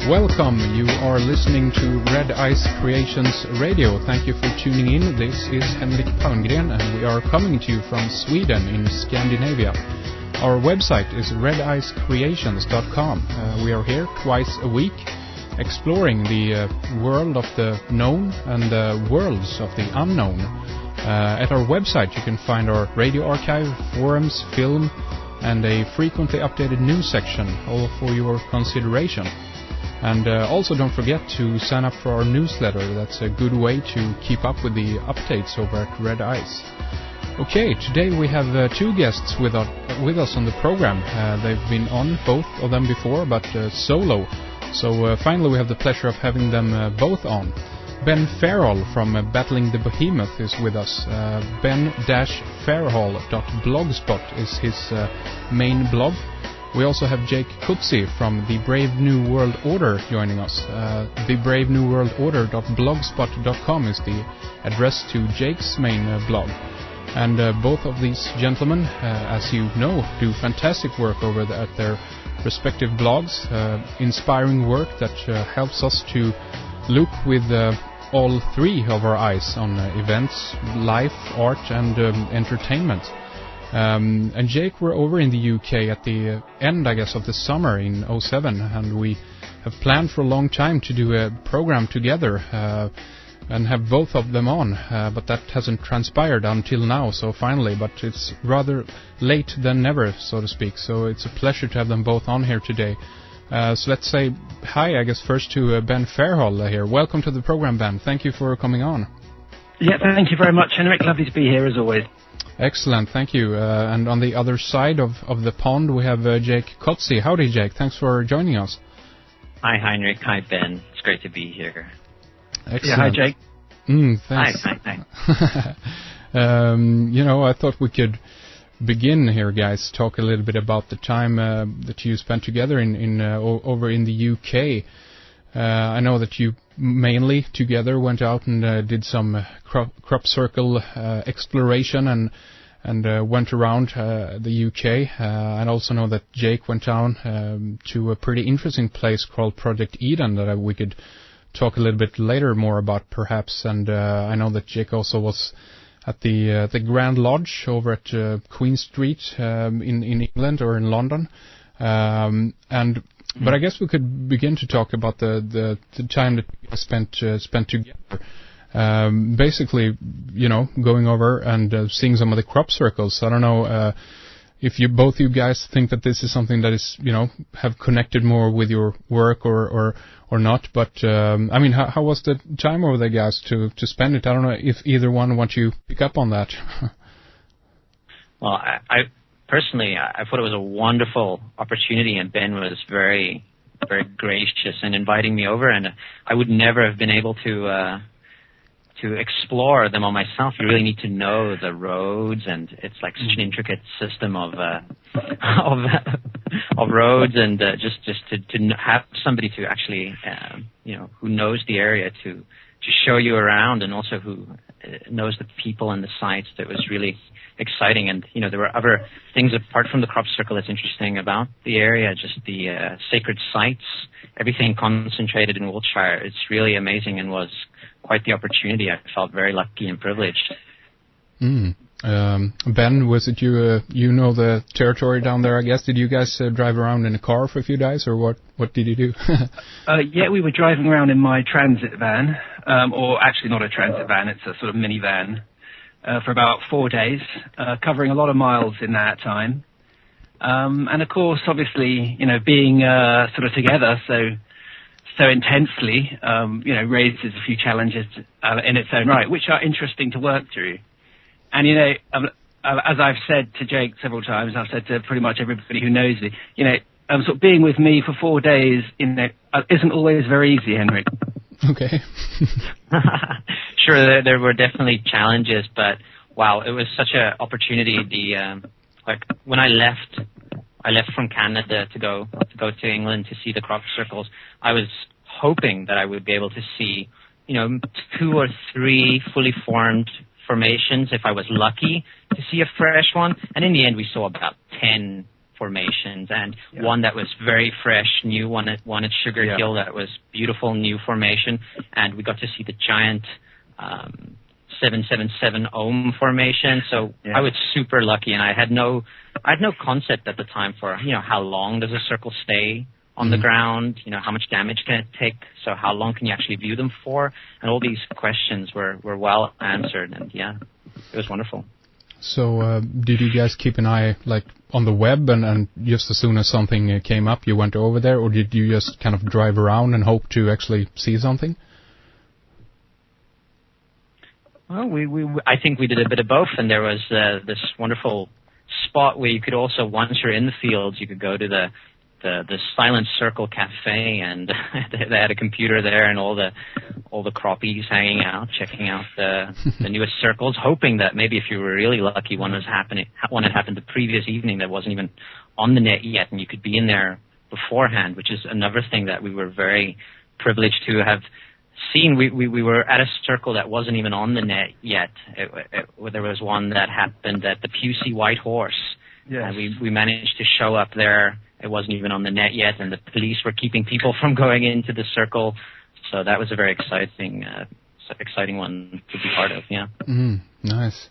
Welcome. You are listening to Red Ice Creations Radio. Thank you for tuning in. This is Henrik Palmgren, and we are coming to you from Sweden in Scandinavia. Our website is redicecreations.com. We are here twice a week, exploring the world of the known and the worlds of the unknown. At our website you can find our radio archive, forums, film, and a frequently updated news section, all for your consideration. And also don't forget to sign up for our newsletter. That's a good way to keep up with the updates over at Red Ice. Okay, today we have two guests with us on the program. They've been on, both of them before, but solo. So finally we have the pleasure of having them both on. Ben Fairhall from Battling the Behemoth is with us. ben-fairhall.blogspot is his main blog. We also have Jake Kotze from the Brave New World Order joining us. The Brave New World Order.blogspot.com is the address to Jake's main blog. And both of these gentlemen, as you know, do fantastic work over at their respective blogs. Inspiring work that helps us to look with all three of our eyes on events, life, art, and entertainment. And Jake, we're over in the UK at the end, I guess, of the summer in 2007, and we have planned for a long time to do a program together and have both of them on, but that hasn't transpired until now, so finally, but it's rather late than never, so to speak, so it's a pleasure to have them both on here today. So let's say hi, I guess, first to Ben Fairhall here. Welcome to the program, Ben. Thank you for coming on. Yeah, thank you very much, Henrik. Lovely to be here, as always. Excellent, thank you. And on the other side of the pond, we have Jake Kotze. Howdy, Jake. Thanks for joining us. Hi, Heinrich. Hi, Ben. It's great to be here. Excellent. Yeah, hi, Jake. Thanks. Hi. I thought we could begin here, guys. Talk a little bit about the time that you spent together over in the UK. I know that you mainly together went out and did some crop circle exploration and went around the UK. I also know that Jake went down to a pretty interesting place called Project Eden that we could talk a little bit later more about, perhaps. And I know that Jake also was at the Grand Lodge over at Queen Street in England or in London. But I guess we could begin to talk about the time that you spent together. Basically, going over and seeing some of the crop circles. I don't know if both you guys think that this is something that is, have connected more with your work or not. But how was the time over there, guys, to spend it? I don't know if either one wants you pick up on that. Well, I personally, I thought it was a wonderful opportunity, and Ben was very, very gracious in inviting me over, and I would never have been able to explore them all myself. You really need to know the roads, and it's like such an intricate system of roads, and just to have somebody to actually who knows the area to show you around, and also who knows the people and the sites. That was really exciting. And there were other things apart from the crop circle that's interesting about the area, just the sacred sites, everything concentrated in Wiltshire. It's really amazing and was quite the opportunity. I felt very lucky and privileged. Ben, was it you know the territory down there, I guess? Did you guys drive around in a car for a few days, or what did you do? Yeah, we were driving around in my transit van, or actually not a transit van, it's a sort of minivan, for about 4 days, covering a lot of miles in that time. And of course, obviously, being sort of together so intensely, raises a few challenges in its own right, which are interesting to work through. And, as I've said to Jake several times, I've said to pretty much everybody who knows me, sort of being with me for 4 days, isn't always very easy, Henrik. Okay. Sure, there were definitely challenges, but wow, it was such an opportunity. When I left from Canada to go to England to see the crop circles, I was hoping that I would be able to see, 2 or 3 fully formed formations if I was lucky to see a fresh one. And in the end, we saw about 10 formations, and one that was very fresh, new, one at Sugar Hill that was beautiful, new formation, and we got to see the giant 777 ohm formation. So I was super lucky, and I had no concept at the time for how long does a circle stay on the ground, how much damage can it take, so how long can you actually view them for, and all these questions were well answered, and it was wonderful. So did you guys keep an eye on the web, and just as soon as something came up you went over there, or did you just kind of drive around and hope to actually see something? Well, I think we did a bit of both, and there was this wonderful spot where you could also, once you're in the fields, you could go to the Silent Circle Cafe, and they had a computer there, and all the croppies hanging out, checking out the newest circles, hoping that maybe if you were really lucky, one had happened the previous evening that wasn't even on the net yet, and you could be in there beforehand, which is another thing that we were very privileged to have seen. We were at a circle that wasn't even on the net yet. There was one that happened at the Pusey White Horse, and we managed to show up there. It wasn't even on the net yet, and the police were keeping people from going into the circle. So that was a very exciting one to be part of. Nice.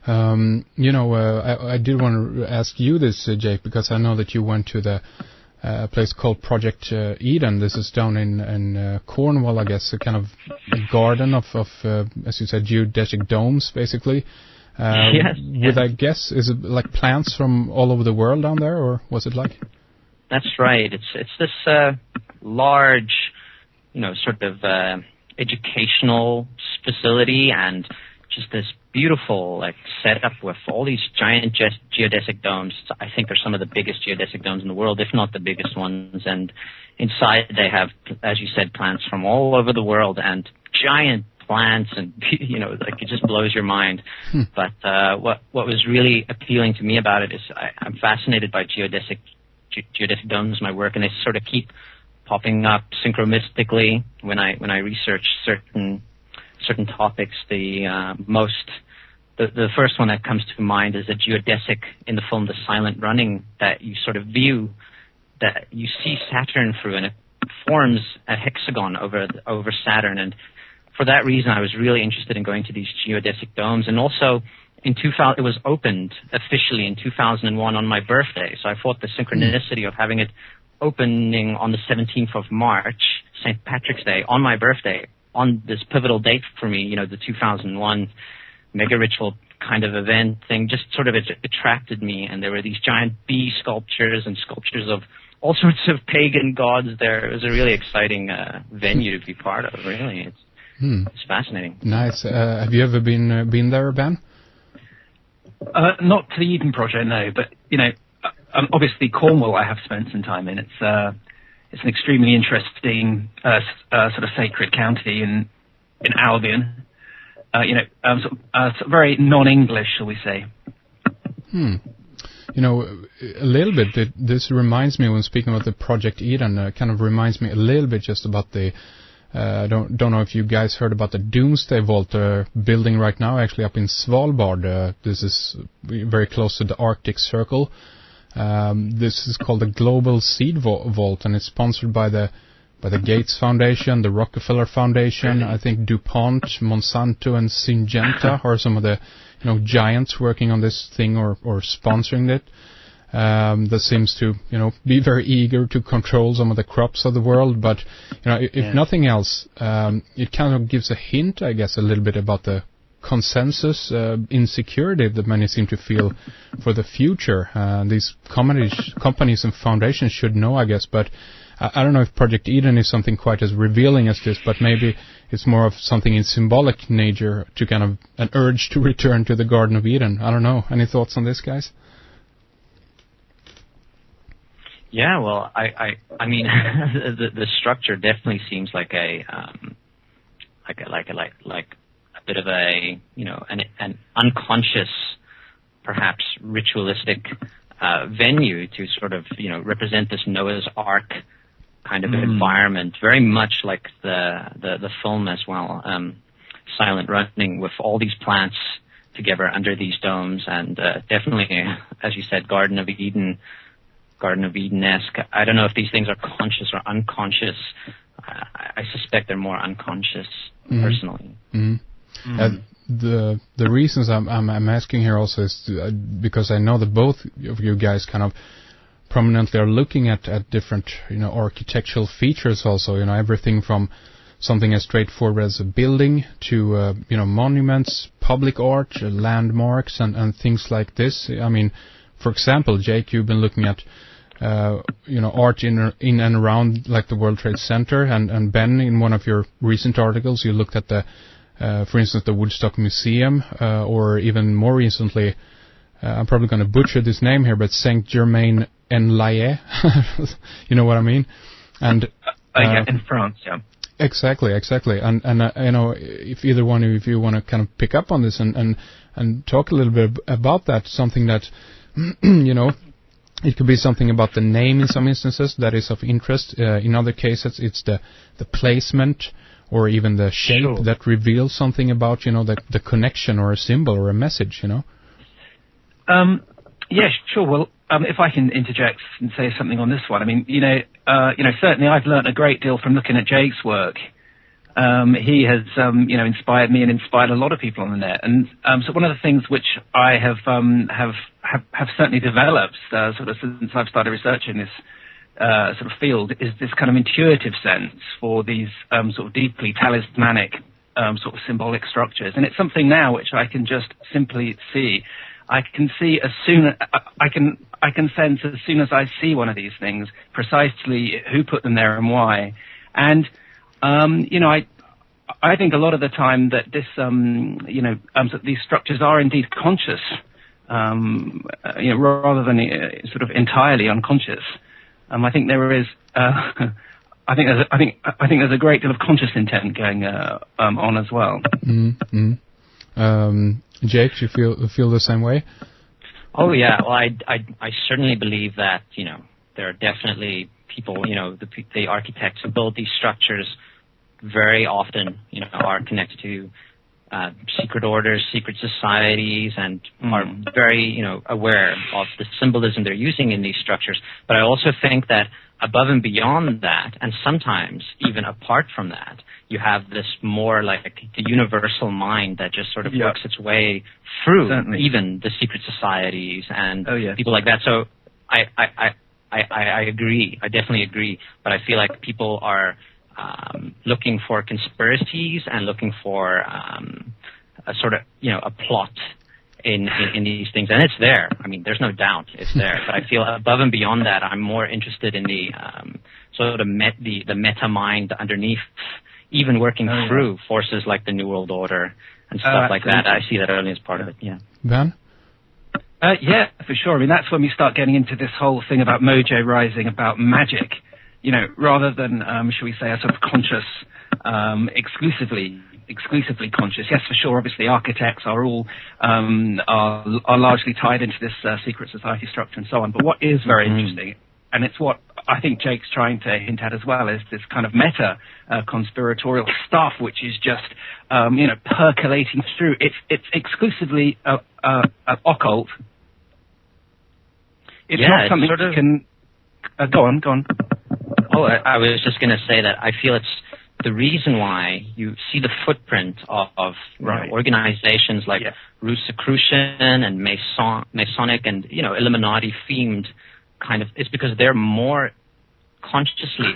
I did want to ask you this, Jake, because I know that you went to the place called Project Eden. This is down in Cornwall, I guess, a kind of a garden of as you said, geodesic domes, basically. With, I guess, is it like plants from all over the world down there, or what's it like? That's right. It's this large, sort of educational facility, and just this beautiful setup with all these giant geodesic domes. I think they're some of the biggest geodesic domes in the world, if not the biggest ones. And inside they have, as you said, plants from all over the world, and giant plants, and it just blows your mind. But what was really appealing to me about it is I'm fascinated by geodesic domes in my work, and they sort of keep popping up synchronistically when I research certain topics. The first one that comes to mind is a geodesic in the film The Silent Running that you sort of view, that you see Saturn through, and it forms a hexagon over Saturn. And for that reason, I was really interested in going to these geodesic domes. And also, it was opened officially in 2001 on my birthday. So I thought the synchronicity of having it opening on the 17th of March, St. Patrick's Day, on my birthday, on this pivotal date for me, the 2001 mega ritual kind of event thing, just sort of attracted me. And there were these giant bee sculptures and sculptures of all sorts of pagan gods there. It was a really exciting venue to be part of, really. It's fascinating. Nice. Have you ever been there, Ben? Not to the Eden Project, no. But obviously Cornwall, I have spent some time in. It's an extremely interesting sort of sacred county in Albion. Very non-English, shall we say? A little bit. This reminds me, when speaking about the Project Eden, kind of reminds me a little bit just about the. Don't know if you guys heard about the Doomsday Vault building right now, actually up in Svalbard. This is very close to the Arctic Circle. This is called the Global Seed Vault, and it's sponsored by the Gates Foundation, the Rockefeller Foundation. I think DuPont, Monsanto, and Syngenta are some of the giants working on this thing or sponsoring it. That seems to be very eager to control some of the crops of the world, but if nothing else, it kind of gives a hint, I guess, a little bit about the consensus insecurity that many seem to feel for the future. These companies and foundations should know, I guess, but I don't know if Project Eden is something quite as revealing as this, but maybe it's more of something in symbolic nature, to kind of an urge to return to the Garden of Eden. I don't know. Any thoughts on this, guys? Yeah, well, I mean, the structure definitely seems like a bit of a an unconscious, perhaps ritualistic venue to sort of represent this Noah's Ark kind of environment, very much like the film as well, Silent Running, with all these plants together under these domes, and definitely, as you said, Garden of Eden Garden of Eden-esque. I don't know if these things are conscious or unconscious. I suspect they're more unconscious, personally. The reasons I'm asking here also is because I know that both of you guys kind of prominently are looking at different architectural features also. Everything from something as straightforward as a building to monuments, public art, landmarks, and things like this. I mean, for example, Jake, you've been looking at art in and around like the World Trade Center, and Ben, in one of your recent articles, you looked at for instance, the Woodstock Museum, or even more recently, I'm probably going to butcher this name here, but Saint-Germain-en-Laye. You know what I mean? And in France, yeah. Exactly. And if either one of you want to kind of pick up on this and talk a little bit about that, something that it could be something about the name in some instances that is of interest. In other cases, it's the placement or even the shape that reveals something about the connection or a symbol or a message. Yeah, sure. Well, if I can interject and say something on this one, I mean, certainly I've learnt a great deal from looking at Jake's work. He has, inspired me and inspired a lot of people on the net. And so one of the things which I have certainly developed sort of since I've started researching this sort of field is this kind of intuitive sense for these sort of deeply talismanic sort of symbolic structures. And it's something now which I can just simply see. I can see I can sense as soon as I see one of these things precisely who put them there and why. And I think a lot of the time that this that these structures are indeed conscious, rather than sort of entirely unconscious. I think there is. I think there's a great deal of conscious intent going on as well. Jake, do you feel the same way? Oh yeah, well I certainly believe that there are definitely people, the architects who build these structures very often are connected to secret orders, secret societies, and are very aware of the symbolism they're using in these structures. But I also think that above and beyond that, and sometimes even apart from that, you have this more like the universal mind that just sort of works its way through even the secret societies and people like that. So I agree. I definitely agree. But I feel like people are looking for conspiracies and looking for a sort of a plot in these things, and it's there. I mean, there's no doubt it's there. But I feel above and beyond that, I'm more interested in the sort of the meta mind underneath, even working through forces like the New World Order and stuff like that. I see that only as part of it. Yeah. Ben? Yeah, for sure. I mean, that's when we start getting into this whole thing about mojo rising, about magic. Rather than, shall we say, a sort of conscious, exclusively conscious. Yes, for sure. Obviously, architects are all are largely tied into this secret society structure and so on. But what is very interesting, and it's what I think Jake's trying to hint at as well, is this kind of meta conspiratorial stuff, which is just percolating through. It's exclusively occult. It's not something you can. Go on. Oh, I was just going to say that I feel it's the reason why you see the footprint of organizations like Rosicrucian and Masonic and Illuminati themed kind of, is because they're more consciously